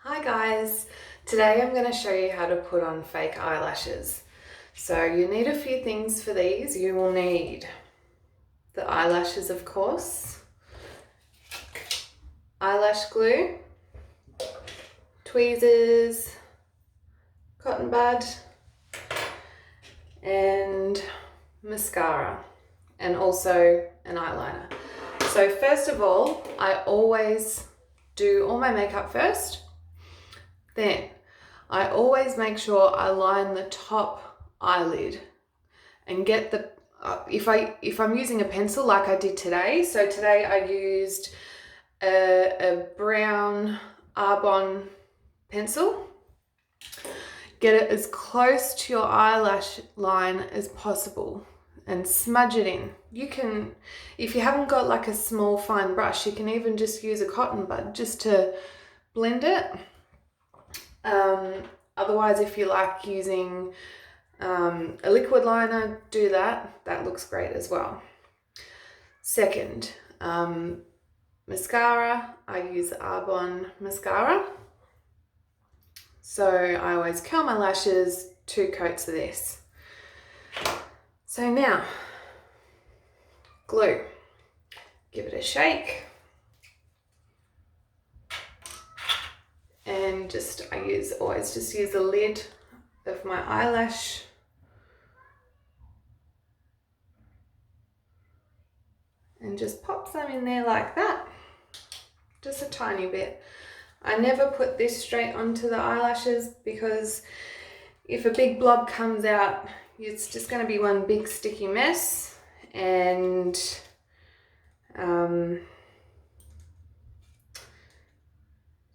Hi guys, today I'm going to show you how to put on fake eyelashes. So you need a few things for these. You will need the eyelashes, of course, eyelash glue, tweezers, cotton bud, and mascara, and also an eyeliner. So first of all, I always do all my makeup first. Then I always make sure I line the top eyelid and get the, if I'm using a pencil like I did today, so today I used a brown Arbonne pencil, get it as close to your eyelash line as possible and smudge it in. You can, if you haven't got like a small fine brush, you can even just use a cotton bud just to blend it. Otherwise, if you like using a liquid liner, do that. That looks great as well. Second, mascara. I use Arbonne mascara. So I always curl my lashes, 2 coats of this. So now, glue. Give it a shake. And I always just use the lid of my eyelash and just pop some in there like that, just a tiny bit. I never put this straight onto the eyelashes because if a big blob comes out, it's just going to be one big sticky mess, and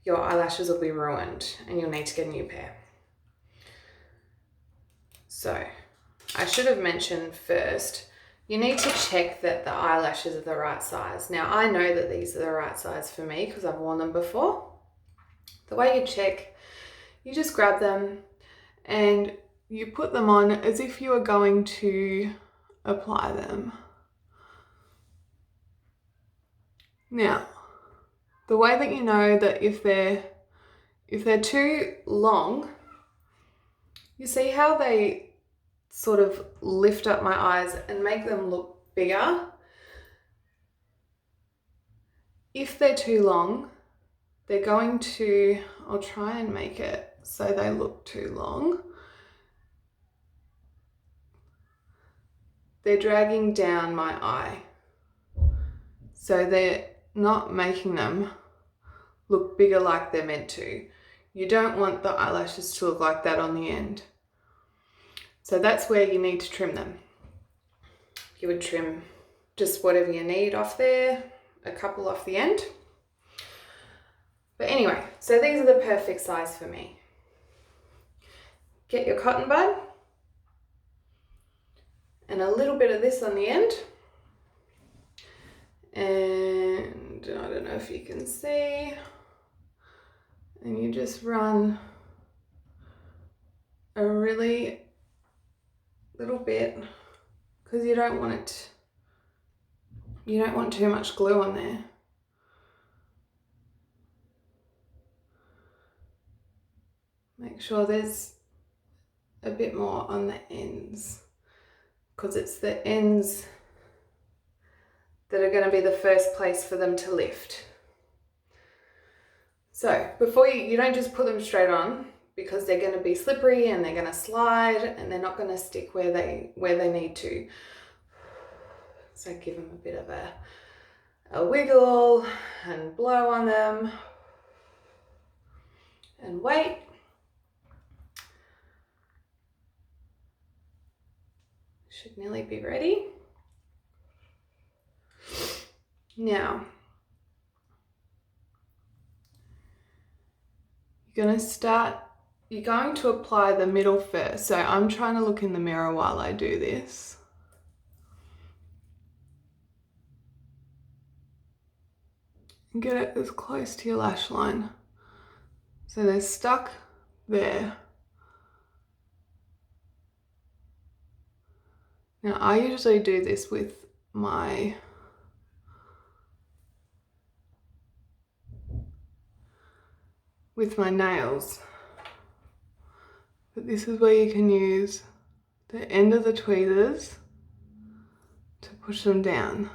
your eyelashes will be ruined and you'll need to get a new pair. So I should have mentioned first, you need to check that the eyelashes are the right size. Now I know that these are the right size for me because I've worn them before. The way you check, you just grab them and you put them on as if you are going to apply them. Now, the way that you know that if they're too long, you see how they sort of lift up my eyes and make them look bigger. If they're too long, I'll try and make it so they look too long. They're dragging down my eye. So they're not making them look bigger like they're meant to. You don't want the eyelashes to look like that on the end. So that's where you need to trim them. You would trim just whatever you need off there, a couple off the end. But anyway, so these are the perfect size for me. Get your cotton bud and a little bit of this on the end. And I don't know if you can see. And you just run a really little bit because you don't want too much glue on there. Make sure there's a bit more on the ends because it's the ends that are going to be the first place for them to lift. So before you don't just put them straight on because they're going to be slippery and they're going to slide and they're not going to stick where they need to. So give them a bit of a wiggle and blow on them and wait. Should nearly be ready. Now, you're going to apply the middle first. So I'm trying to look in the mirror while I do this. And get it as close to your lash line. So they're stuck there. Now I usually do this with my with my nails. But this is where you can use the end of the tweezers to push them down.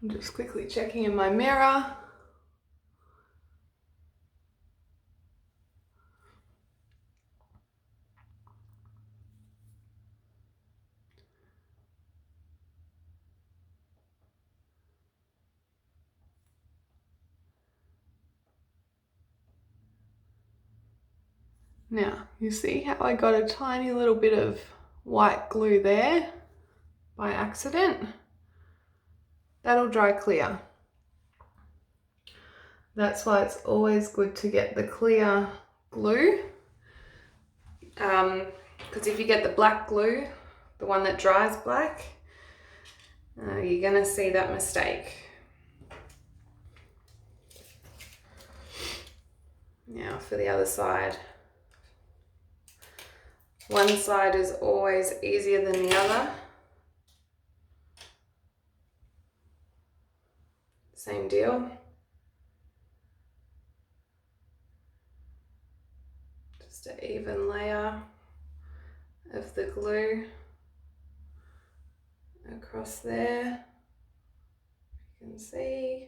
I'm just quickly checking in my mirror. Now, you see how I got a tiny little bit of white glue there by accident? That'll dry clear. That's why it's always good to get the clear glue. Because if you get the black glue, the one that dries black, you're gonna see that mistake. Now for the other side. One side is always easier than the other. Same deal. Just an even layer of the glue across there. You can see.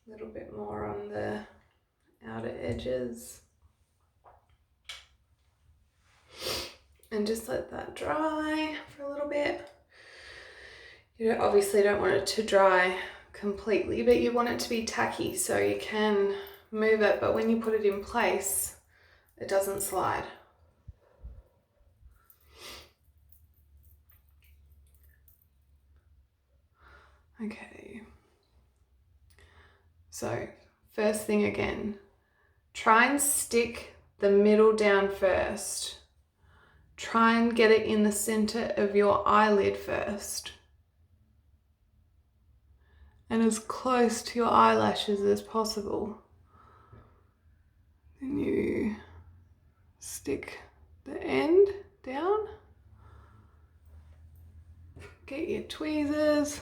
A little bit more on the outer edges. And just let that dry for a little bit. You obviously don't want it to dry completely, but you want it to be tacky so you can move it, but when you put it in place, it doesn't slide. Okay. So, first thing again, try and stick the middle down first. Try and get it in the center of your eyelid first. And as close to your eyelashes as possible. Then you stick the end down. Get your tweezers.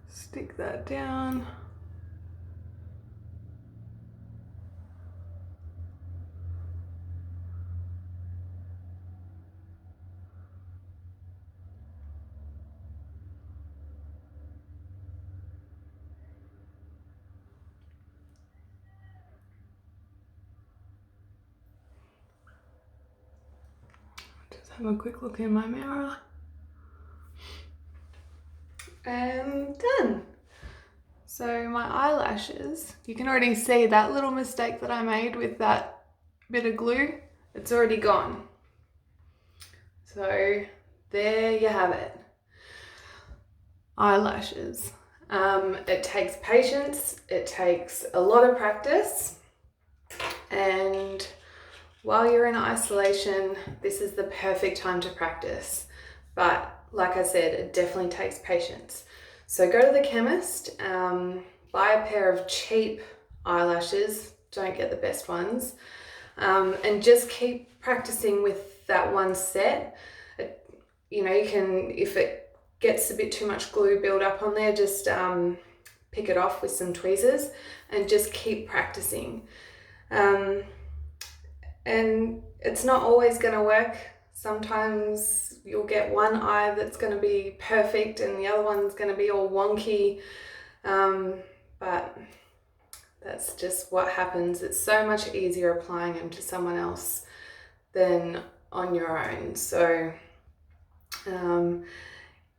Stick that down. Just have a quick look in my mirror. And done. So my eyelashes, you can already see that little mistake that I made with that bit of glue, it's already gone. So there you have it. Eyelashes. It takes patience, it takes a lot of practice, and while you're in isolation, this is the perfect time to practice. But like I said, it definitely takes patience. So go to the chemist, buy a pair of cheap eyelashes, don't get the best ones, and just keep practicing with that one set. You know, you can, if it gets a bit too much glue build up on there, just pick it off with some tweezers and just keep practicing. And it's not always going to work. Sometimes you'll get one eye that's going to be perfect and the other one's going to be all wonky, but that's just what happens. It's so much easier applying them to someone else than on your own. So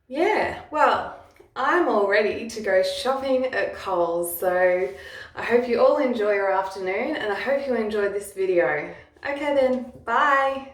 yeah, well, I'm all ready to go shopping at Coles, so I hope you all enjoy your afternoon and I hope you enjoyed this video. Okay then, bye!